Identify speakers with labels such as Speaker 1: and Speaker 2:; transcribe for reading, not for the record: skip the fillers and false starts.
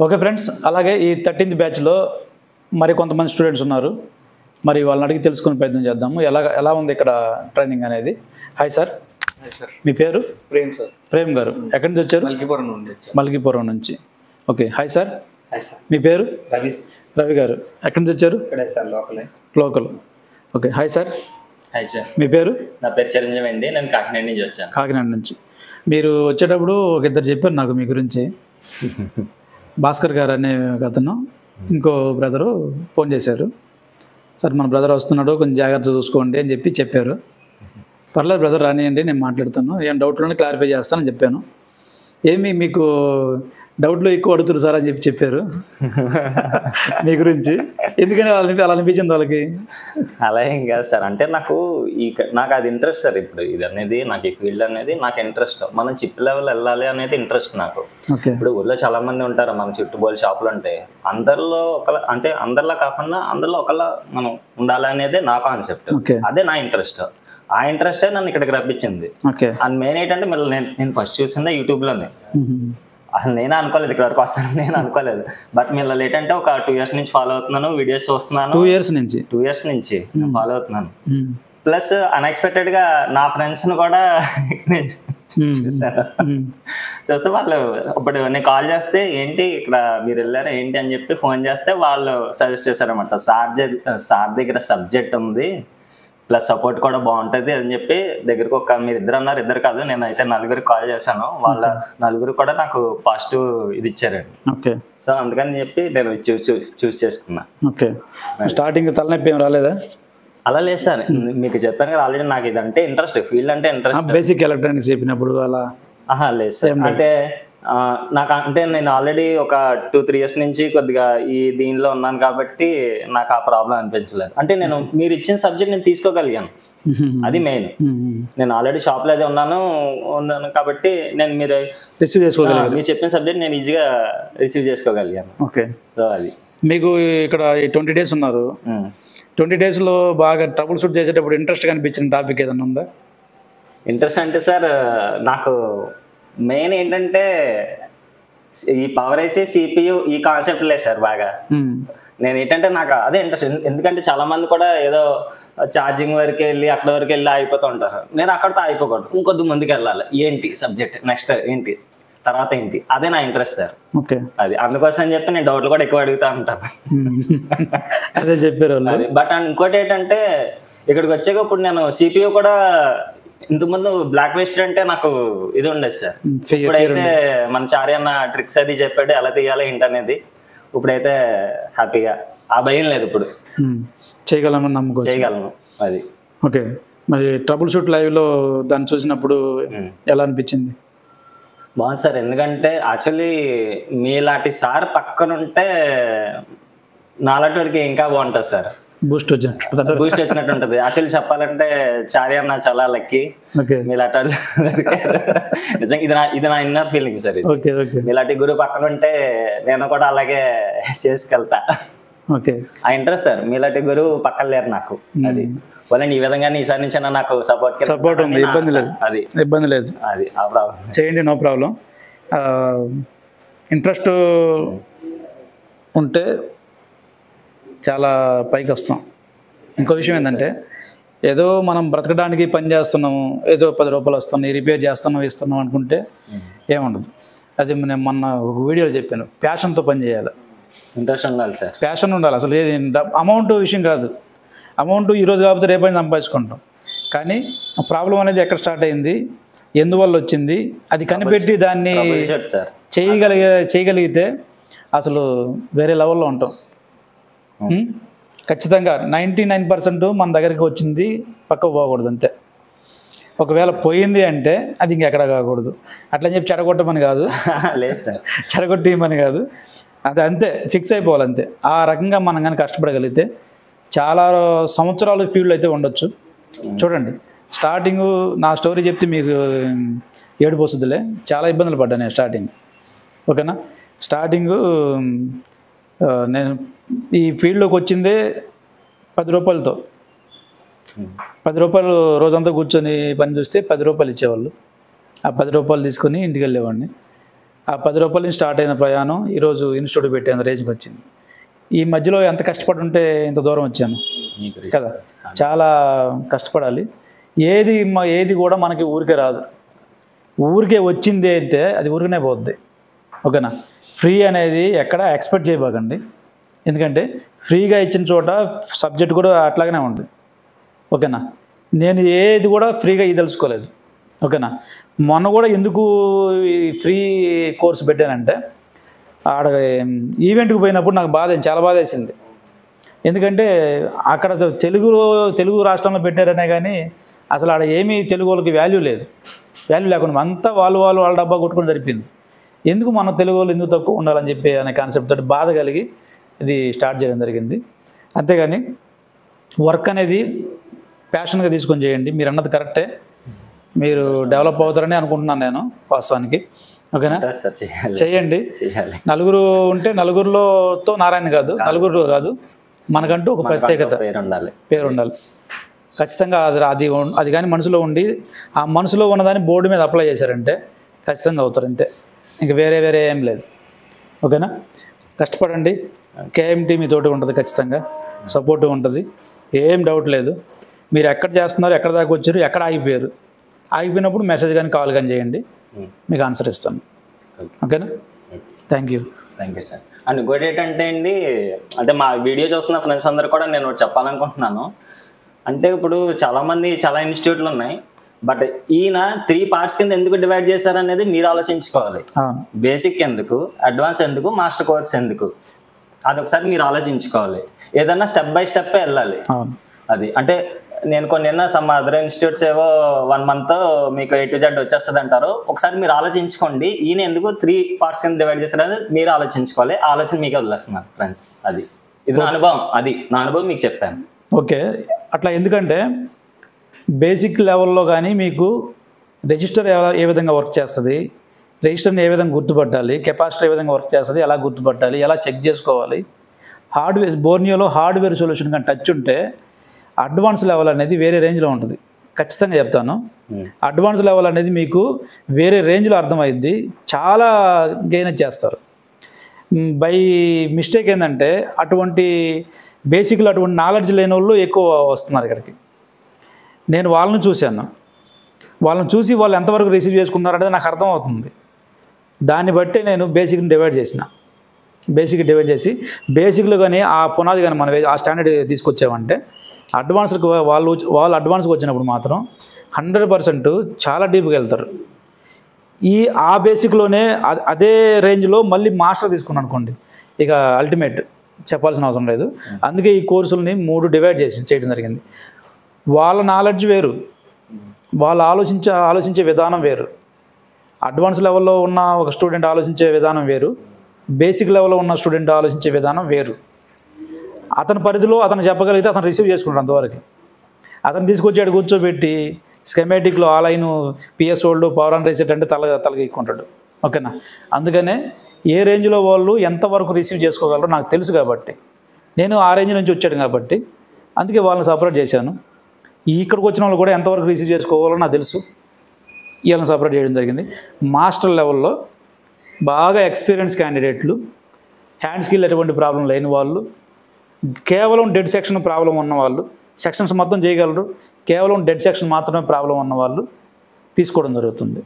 Speaker 1: Okay friends, అలాగే ఈ 13th బ్యాచ్లో మరి కొంతమంది స్టూడెంట్స్ ఉన్నారు. మరి వాళ్ళని అడిగి తెలుసుకునే ప్రయత్నం చేద్దాము. ఎలా ఉంది ఇక్కడ ట్రైనింగ్ అనేది. Hi sir.
Speaker 2: Hi sir.
Speaker 1: మీ పేరు?
Speaker 2: ప్రేమ్ సార్.
Speaker 1: ప్రేమ్ గారు ఎక్కడి నుంచి వచ్చారు?
Speaker 2: మల్కీపురం నుండి.
Speaker 1: మల్కీపురం నుంచి. Okay. Hi sir.
Speaker 2: Hi sir.
Speaker 1: మీ పేరు?
Speaker 2: రవి.
Speaker 1: రవి గారు ఎక్కడి నుంచి వచ్చారు?
Speaker 2: ఇక్కడే సార్, లోకలే.
Speaker 1: Local. Okay. Hi sir.
Speaker 3: Hi sir.
Speaker 1: మీ పేరు?
Speaker 3: నా పేరు చిరంజీవి అండి. నేను కాకినాడ నుంచి వచ్చాను.
Speaker 1: కాకినాడ నుంచి. మీరు వచ్చేటప్పుడు ఒక ఇద్దరు చెప్పారు నాకు మీ గురించి. భాస్కర్ గారు అనే అతను, ఇంకో బ్రదరు ఫోన్ చేశారు. సార్ మన బ్రదర్ వస్తున్నాడు, కొంచెం జాగ్రత్త చూసుకోండి అని చెప్పారు. పర్లేదు బ్రదర్, రానియండి, నేను మాట్లాడుతాను, ఏం డౌట్లోనే క్లారిఫై చేస్తానని చెప్పాను. ఏమి మీకు డౌట్లు ఎక్కువ అడుగుతారు సార్ అని చెప్పారు మీ గురించి. ఎందుకని అలా అనిపించింది వాళ్ళకి?
Speaker 3: అలా ఏం కాదు సార్, అంటే నాకు అది ఇంట్రెస్ట్ సార్. ఇప్పుడు ఇది అనేది నాకు, ఈ ఫీల్డ్ అనేది నాకు ఇంట్రెస్ట్. మనం చిప్ లెవెల్ వెళ్ళాలి అనేది ఇంట్రెస్ట్ నాకు.
Speaker 1: ఇప్పుడు
Speaker 3: ఊళ్ళో చాలా మంది ఉంటారు, మన చుట్టుబోలు షాపులు ఉంటాయి. అందరిలో అంటే అందరిలో కాకుండా అందరిలో ఒకలా మనం ఉండాలి అనేది నా కాన్సెప్ట్. అదే నా ఇంట్రెస్ట్. ఆ ఇంట్రెస్టే నన్ను ఇక్కడికి రప్పించింది. అండ్ మెయిన్ ఏంటంటే మళ్ళీ నేను ఫస్ట్ చూసిందే యూట్యూబ్లోనే. అసలు నేనే అనుకోలేదు ఇక్కడ వరకు వస్తాను, నేను అనుకోలేదు. బట్ మీరు ఏంటంటే ఒక 2 years నుంచి ఫాలో అవుతున్నాను, వీడియోస్ చూస్తున్నాను. 2 years నుంచి ఫాలో అవుతున్నాను. ప్లస్ అన్ఎక్స్పెక్టెడ్ గా నా ఫ్రెండ్స్ ను కూడా చూసాను. చూస్తే వాళ్ళు ఇప్పుడు నేను కాల్ చేస్తే ఏంటి ఇక్కడ మీరు వెళ్ళారా ఏంటి అని చెప్పి ఫోన్ చేస్తే వాళ్ళు సజెస్ట్ చేశారన్నమాట. సార్ దగ్గర సబ్జెక్ట్ ఉంది, ప్లస్ సపోర్ట్ కూడా బాగుంటుంది అని చెప్పి దగ్గరకు మీరు ఇద్దరు అన్నారు, ఇద్దరు కాదు, నేను అయితే 4 కాల్ చేశాను. వాళ్ళ 4 కూడా నాకు పాజిటివ్ ఇది ఇచ్చారండి.
Speaker 1: ఓకే. సో
Speaker 3: అందుకని చెప్పి నేను చూస్ చేసుకున్నా.
Speaker 1: ఓకే. స్టార్టింగ్ తలనొప్పి ఏం రాలేదా?
Speaker 3: అలా లేదు సార్, మీకు చెప్పాను కదా ఆల్రెడీ, నాకు ఇదంటే ఇంట్రెస్ట్, ఫీల్డ్ అంటే ఇంట్రెస్ట్.
Speaker 1: బేసిక్ ఎలక్ట్రానిక్స్ చెప్పినప్పుడు అలా
Speaker 3: లేదు సార్. అంటే నాకు అంటే నేను ఆల్రెడీ ఒక 2-3 years నుంచి కొద్దిగా ఈ దీనిలో ఉన్నాను కాబట్టి నాకు ఆ ప్రాబ్లం అనిపించలేదు. అంటే మీరు ఇచ్చిన సబ్జెక్ట్ నేను తీసుకోగలిగాను, అది మెయిన్. నేను ఆల్రెడీ షాప్లో అయితే ఉన్నాను కాబట్టి నేను మీరు చెప్పిన సబ్జెక్ట్ నేను ఈజీగా రిసీవ్ చేసుకోగలిగాను.
Speaker 1: ఓకే.
Speaker 3: సో అది
Speaker 1: మీకు ఇక్కడ 20 days ఉన్నారు. 20 daysలో బాగా ట్రబుల్ షూట్ చేసేటప్పుడు ఇంట్రెస్ట్ కనిపించిన టాపిక్ ఏదన్నా ఉందా?
Speaker 3: ఇంట్రెస్ట్ అంటే సార్ నాకు మెయిన్ ఏంటంటే ఈ పవర్ ఐసీ, సిపియు, ఈ కాన్సెప్ట్ లేదు సార్ బాగా. నేను ఏంటంటే నాకు అదే ఇంట్రెస్ట్. ఎందుకంటే చాలా మంది కూడా ఏదో ఛార్జింగ్ వరకు వెళ్ళి అక్కడ వరకు వెళ్ళి ఆగిపోతూ ఉంటారు. నేను అక్కడితో ఆగిపోకూడదు, ఇంకొద్ది ముందుకు వెళ్ళాలి. ఏంటి సబ్జెక్ట్, నెక్స్ట్ ఏంటి, తర్వాత ఏంటి, అదే నా ఇంట్రెస్ట్ సార్.
Speaker 1: ఓకే.
Speaker 3: అది అందుకోసం అని చెప్పి నేను డౌట్లు కూడా ఎక్కువ అడుగుతూ ఉంటాను.
Speaker 1: అదే చెప్పారు.
Speaker 3: బట్ ఇంకోటి ఏంటంటే ఇక్కడికి వచ్చాక ఇప్పుడు నేను సిపియు కూడా, ఇంతకుముందు బ్లాక్ లిస్ట్ అంటే నాకు ఇది ఉండేది సార్. ఇప్పుడైతే మన చారి అన్న ట్రిక్స్ అది చెప్పాడు, ఎలా తీయాలి ఏంటి అనేది. ఇప్పుడైతే హ్యాపీగా ఆ భయం లేదు, ఇప్పుడు చేయగలను అది.
Speaker 1: ఓకే. మరి ట్రబుల్ షూట్ లైవ్లో దాన్ని చూసినప్పుడు ఎలా అనిపించింది?
Speaker 3: బాగుంది సార్, ఎందుకంటే యాక్చువల్లీ మీలాంటి పక్కన ఉంటే నాలాంటి వాడికి ఇంకా బాగుంటుంది సార్. బూస్ట్ వచ్చినట్టు ఉంటుంది. యాక్చువల్లీ చెప్పాలంటే చారి అన్న చాలా లక్కీ. మీలాంటి నిజంగా ఇది నా ఇన్నర్ ఫీలింగ్ సార్. మీలాంటి గురువు పక్కన ఉంటే నేను కూడా అలాగే చేసుకెళ్తా. ఆ ఇంట్రెస్ట్ సార్. మీలాంటి గురువు పక్కన లేరు నాకు. అది వాళ్ళని ఈ విధంగా ఈసారి నుంచి నాకు సపోర్ట్ ఉంది.
Speaker 1: ఇబ్బంది లేదు.
Speaker 3: అది ఆ ప్రాబ్లం
Speaker 1: చేయండి, నో ప్రాబ్లం. ఇంట్రెస్ట్ ఉంటే చాలా పైకి వస్తాం. ఇంకో విషయం ఏంటంటే, ఏదో మనం బ్రతకడానికి పని చేస్తున్నాము, ఏదో 10 రూపాయలు వస్తున్నాయి, రిపేర్ ఇస్తున్నాం అనుకుంటే ఏముండదు. అది నేను మొన్న ఒక వీడియోలో చెప్పాను, ప్యాషన్తో పని చేయాలి.
Speaker 3: ఇంట్రెస్ట్ ఉండాలి సార్,
Speaker 1: ప్యాషన్ ఉండాలి. అసలు అమౌంట్ విషయం కాదు. అమౌంట్ ఈరోజు కాకపోతే రేపైనా సంపాదించుకుంటాం. కానీ ఆ ప్రాబ్లం అనేది ఎక్కడ స్టార్ట్ అయింది, ఎందువల్ల వచ్చింది, అది కనిపెట్టి దాన్ని చేయగలిగితే అసలు వేరే లెవెల్లో ఉంటాం. ఖచ్చితంగా 99% మన దగ్గరికి వచ్చింది పక్కకు పోకూడదు, అంతే. ఒకవేళ పోయింది అంటే అది ఇంకెక్కడ కాకూడదు. అట్లని చెప్పి చెడగొట్టమని కాదు, చెడగొట్టేయమని కాదు, అది అంతే, ఫిక్స్ అయిపోవాలి అంతే. ఆ రకంగా మనం కానీ కష్టపడగలిగితే చాలా సంవత్సరాలు ఫీల్డ్ అయితే ఉండొచ్చు. చూడండి, స్టార్టింగ్ నా స్టోరీ చెప్తే మీకు ఏడుపు వస్తుందిలే. చాలా ఇబ్బందులు పడ్డాను నేను స్టార్టింగ్. ఓకేనా? స్టార్టింగ్ నేను ఈ ఫీల్డ్లోకి వచ్చిందే 10 రూపాయలతో. 10 రూపాయలు రోజంతా కూర్చొని పని చూస్తే 10 రూపాయలు ఇచ్చేవాళ్ళు. ఆ 10 రూపాయలు తీసుకొని ఇంటికి వెళ్ళేవాడిని. ఆ 10 రూపాయల నుంచి స్టార్ట్ అయిన ప్రయాణం ఈరోజు ఇన్స్టిట్యూట్ పెట్టేంత రేంజ్కి వచ్చింది. ఈ మధ్యలో ఎంత కష్టపడి ఉంటే ఇంత దూరం వచ్చాను కదా. చాలా కష్టపడాలి. ఏది కూడా మనకి ఊరికే రాదు. ఊరికే వచ్చింది అయితే అది ఊరికనే పోద్ది. ఓకేనా. ఫ్రీ అనేది ఎక్కడ ఎక్స్పెక్ట్ చేయబాకండి. ఎందుకంటే ఫ్రీగా ఇచ్చిన చోట సబ్జెక్ట్ కూడా అట్లాగనే ఉంది. ఓకేనా. నేను ఏది కూడా ఫ్రీగా తెలుసుకోలేదు. ఓకేనా. మొన్న కూడా ఎందుకు ఈ ఫ్రీ కోర్స్ పెట్టానంటే ఆడ ఈవెంట్కి పోయినప్పుడు నాకు చాలా బాధ వేసింది. ఎందుకంటే అక్కడ తెలుగు రాష్ట్రంలో పెట్టారనే కానీ అసలు ఆడ ఏమీ తెలుగు వాళ్ళకి వాల్యూ లేకుండా అంతా వాళ్ళ డబ్బా కొట్టుకొని సరిపోయింది. ఎందుకు మన తెలుగు వాళ్ళు ఎందుకు తక్కువ ఉండాలని చెప్పి అనే కాన్సెప్ట్ తోటి బాధ కలిగి ఇది స్టార్ట్ చేయడం జరిగింది. అంతేగాని వర్క్ అనేది ప్యాషన్గా తీసుకొని చేయండి. మీరు అన్నది కరెక్టే. మీరు డెవలప్ అవుతారని అనుకుంటున్నాను నేను వాస్తవానికి. ఓకేనా. చేయండి. నలుగురు ఉంటే నలుగురిలోతో నారాయణ కాదు, నలుగురిలో కాదు, మనకంటూ ఒక ప్రత్యేకత పేరు ఉండాలి ఖచ్చితంగా. అది కానీ మనసులో ఉండి ఆ మనసులో ఉన్నదాన్ని బోర్డు మీద అప్లై చేశారంటే ఖచ్చితంగా అవుతారు. అంతే, ఇంక వేరే ఏం లేదు. ఓకేనా. కష్టపడండి. కేఎంటీ మీతోటి ఉంటుంది, ఖచ్చితంగా సపోర్ట్ ఉంటుంది, ఏం డౌట్ లేదు. మీరు ఎక్కడ చేస్తున్నారు, ఎక్కడ దాకా వచ్చారు, ఎక్కడ ఆగిపోయినప్పుడు మెసేజ్ కానీ కాల్ కానీ చేయండి, మీకు ఆన్సర్ ఇస్తాను. ఓకేనా. Thank you
Speaker 3: sir. అండ్ ఇంకోటి ఏంటంటే అండి, అంటే మా వీడియో చూస్తున్న ఫ్రెండ్స్ అందరూ కూడా నేను చెప్పాలనుకుంటున్నాను. అంటే ఇప్పుడు చాలామంది చాలా ఇన్స్టిట్యూట్లు ఉన్నాయి, బట్ ఈయన 3 పార్ట్స్ కింద ఎందుకు డివైడ్ చేశారనేది మీరు ఆలోచించుకోవాలి. బేసిక్ ఎందుకు, అడ్వాన్స్ ఎందుకు, మాస్టర్ కోర్స్ ఎందుకు, అదొకసారి మీరు ఆలోచించుకోవాలి. ఏదన్నా స్టెప్ బై స్టెప్ వెళ్ళాలి. అది అంటే నేను కొన్ని సమ్ అదర్ ఇన్స్టిట్యూట్స్ ఏవో 1 month మీకు A to Z వచ్చేస్తుంది అంటారు. ఒకసారి మీరు ఆలోచించుకోండి, ఈయన ఎందుకు 3 పార్ట్స్ కింద డివైడ్ చేశారనేది మీరు ఆలోచించుకోవాలి. ఆలోచన మీకే వదిలేస్తున్నాను ఫ్రెండ్స్. ఇది నా అనుభవం మీకు చెప్పాను.
Speaker 1: ఓకే. అట్లా ఎందుకంటే బేసిక్ లెవెల్లో కానీ మీకు రిజిస్టర్ ఏ విధంగా వర్క్ చేస్తుంది, రిజిస్టర్ని ఏ విధంగా గుర్తుపట్టాలి, కెపాసిటర్ ఏ విధంగా వర్క్ చేస్తుంది, ఎలా గుర్తుపట్టాలి, ఎలా చెక్ చేసుకోవాలి, బోర్నియోలో హార్డ్వేర్ సొల్యూషన్ కానీ టచ్ ఉంటే అడ్వాన్స్ లెవెల్ అనేది వేరే రేంజ్లో ఉంటుంది. ఖచ్చితంగా చెప్తాను. అడ్వాన్స్ లెవెల్ అనేది మీకు వేరే రేంజ్లో అర్థమైంది, చాలా గెయిన్ చేస్తారు. బై మిస్టేక్ ఏంటంటే అటువంటి బేసిక్లో అటువంటి నాలెడ్జ్ లేని వాళ్ళు ఎక్కువ వస్తున్నారు ఇక్కడికి. నేను వాళ్ళని చూశాను, వాళ్ళని చూసి వాళ్ళు ఎంతవరకు రిసీవ్ చేసుకున్నారనేది నాకు అర్థమవుతుంది. దాన్ని బట్టి నేను బేసిక్ని డివైడ్ చేసి బేసిక్లో కానీ ఆ పునాది కానీ మనం ఆ స్టాండర్డ్ తీసుకొచ్చామంటే అడ్వాన్స్కి వాళ్ళు అడ్వాన్స్కి వచ్చినప్పుడు మాత్రం 100% చాలా డీప్గా వెళ్తారు. ఆ బేసిక్లోనే అదే రేంజ్లో మళ్ళీ మాస్టర్ తీసుకున్నాను అనుకోండి, ఇక అల్టిమేట్ చెప్పాల్సిన అవసరం లేదు. అందుకే ఈ కోర్సుల్ని 3 డివైడ్ చేయడం జరిగింది. వాళ్ళ నాలెడ్జ్ వేరు, వాళ్ళు ఆలోచించే విధానం వేరు. అడ్వాన్స్ లెవెల్లో ఉన్న ఒక స్టూడెంట్ ఆలోచించే విధానం వేరు, బేసిక్ లెవెల్లో ఉన్న స్టూడెంట్ ఆలోచించే విధానం వేరు. అతని పరిధిలో అతను చెప్పగలిగితే అతను రిసీవ్ చేసుకుంటాడు. అంతవరకు అతను తీసుకొచ్చాడు కూర్చోబెట్టి స్కెమాటిక్లో ఆ line PS whole power on reset అంటే తలగెక్కుంటాడు. ఓకేనా. అందుకనే ఏ రేంజ్లో వాళ్ళు ఎంతవరకు రిసీవ్ చేసుకోగలరో నాకు తెలుసు కాబట్టి, నేను ఆ రేంజ్ నుంచి వచ్చాడు కాబట్టి అందుకే వాళ్ళని సపరేట్ చేశాను. ఇక్కడికి వచ్చిన వాళ్ళు కూడా ఎంతవరకు రిసీవ్ చేసుకోవాలో నాకు తెలుసు, వీళ్ళని సపరేట్ చేయడం జరిగింది. మాస్టర్ లెవెల్లో బాగా ఎక్స్పీరియన్స్ క్యాండిడేట్లు, హ్యాండ్ స్కిల్ ఎటువంటి ప్రాబ్లం లేని వాళ్ళు, కేవలం డెడ్ సెక్షన్ ప్రాబ్లం ఉన్నవాళ్ళు, సెక్షన్స్ మొత్తం చేయగలరు, కేవలం డెడ్ సెక్షన్ మాత్రమే ప్రాబ్లం ఉన్నవాళ్ళు తీసుకోవడం జరుగుతుంది.